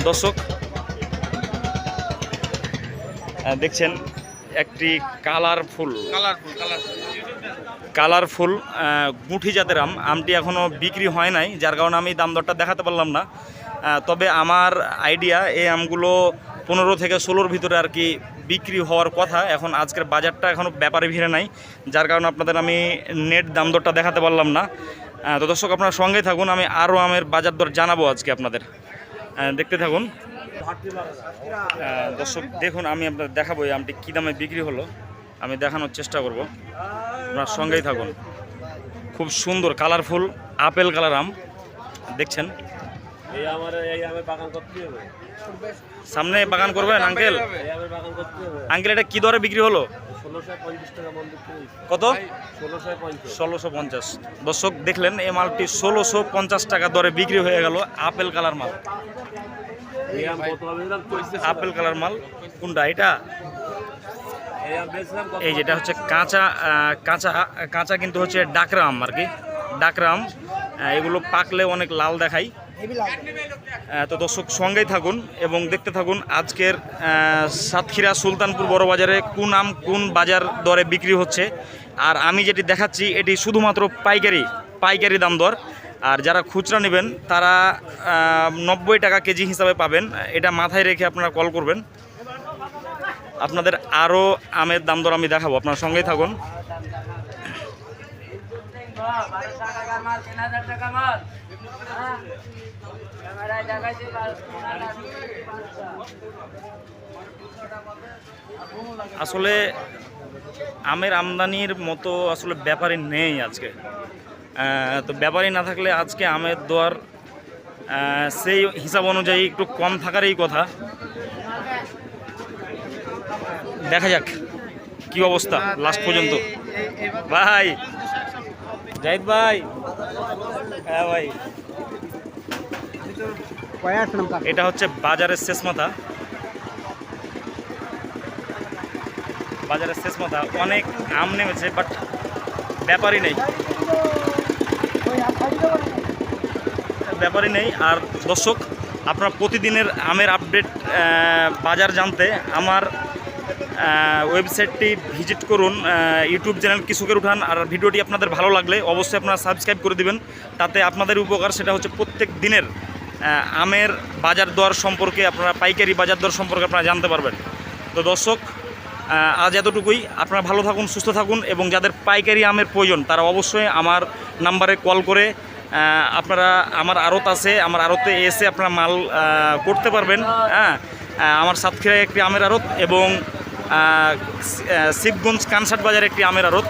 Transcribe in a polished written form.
দর্শক দেখছেন একটি কালারফুল গুঠি জাতের আমটি এখনও বিক্রি হয় নাই, যার কারণে আমি দাম দরটা দেখাতে পারলাম না। তবে আমার আইডিয়া এই আমগুলো 15 থেকে 16-র ভিতরে আর কি বিক্রি হওয়ার কথা। এখন আজকের বাজারটা এখনও ব্যাপারে ভিড়ে নাই, যার কারণে আপনাদের আমি নেট দাম দরটা দেখাতে পারলাম না। তো দর্শক আপনারা সঙ্গেই থাকুন, আমি আরও আমের বাজার দর জানাবো আজকে আপনাদের, দেখতে থাকুন। দর্শক দেখুন, আমি আপনাদের দেখাবো এই আমটি কী দামে বিক্রি হলো, আমি দেখানোর চেষ্টা করব, আপনার সঙ্গেই থাকুন। খুব সুন্দর কালারফুল আপেল কালার আম দেখছেন। সামনে বাগান করবেন আঙ্কেল? আঙ্কেল এটা কি দরে বিক্রি হলো? কত? 1650। দর্শক দেখলেন এই মালটি 1650 টাকা দরে বিক্রি হয়ে গেল। আপেল কালার মাল, আপেল কালার মাল কোনটা? এটা এই যেটা হচ্ছে কাঁচা কাঁচা কাঁচা কিন্তু হচ্ছে ডাকরা আম আর কি, ডাকরা আম। এগুলো পাকলে অনেক লাল দেখায়। তো দর্শক সঙ্গেই থাকুন এবং দেখতে থাকুন আজকের সাতক্ষীরা সুলতানপুর বড় বাজারে কোন আম কোন বাজার দরে বিক্রি হচ্ছে। আর আমি যেটি দেখাচ্ছি এটি শুধুমাত্র পাইকারি দাম দর। আর যারা খুচরা নেবেন তারা 90 টাকা কেজি হিসাবে পাবেন। এটা মাথায় রেখে আপনারা কল করবেন। আপনাদের আরও আমের দাম দর আমি দেখাবো, আপনার সঙ্গেই থাকুন। আসলে আমের আমদানির মতো আসলে ব্যাপারই নেই আজকে। তো ব্যাপারই না থাকলে আজকে আমের দর সেই হিসাব অনুযায়ী একটু কম থাকারই কথা। দেখা যাক কি অবস্থা লাস্ট পর্যন্ত। ভাই জাহিদ ভাই, হ্যাঁ ভাই, এটা হচ্ছে বাজারের শেষ মাথা। বাজারের শেষ মাথা, অনেক আম নেমেছে বাট ব্যাপারই নেই। আর দর্শক আপনারা প্রতিদিনের আমের আপডেট বাজার জানতে আমার ওয়েবসাইটটি ভিজিট করুন, ইউটিউব চ্যানেল কৃষকের উঠান। আর ভিডিওটি আপনাদের ভালো লাগলে অবশ্যই আপনারা সাবস্ক্রাইব করে দিবেন, তাতে আপনাদের উপকার। সেটা হচ্ছে প্রত্যেক দিনের আমের বাজার দর সম্পর্কে, আপনারা পাইকারি বাজার দর সম্পর্কে আপনারা জানতে পারবেন। তো দর্শক আজ এতটুকুই। আপনারা ভালো থাকুন, সুস্থ থাকুন এবং যাদের পাইকারি আমের প্রয়োজন তারা অবশ্যই আমার নাম্বারে কল করে আপনারা, আমার আড়ত আছে, আমার আড়তে এসে আপনারা মাল করতে পারবেন। হ্যাঁ, আমার সাতক্ষীরায় একটি আমের আড়ত এবং শিবগঞ্জ কানসাট বাজারে একটি আমের আড়ত।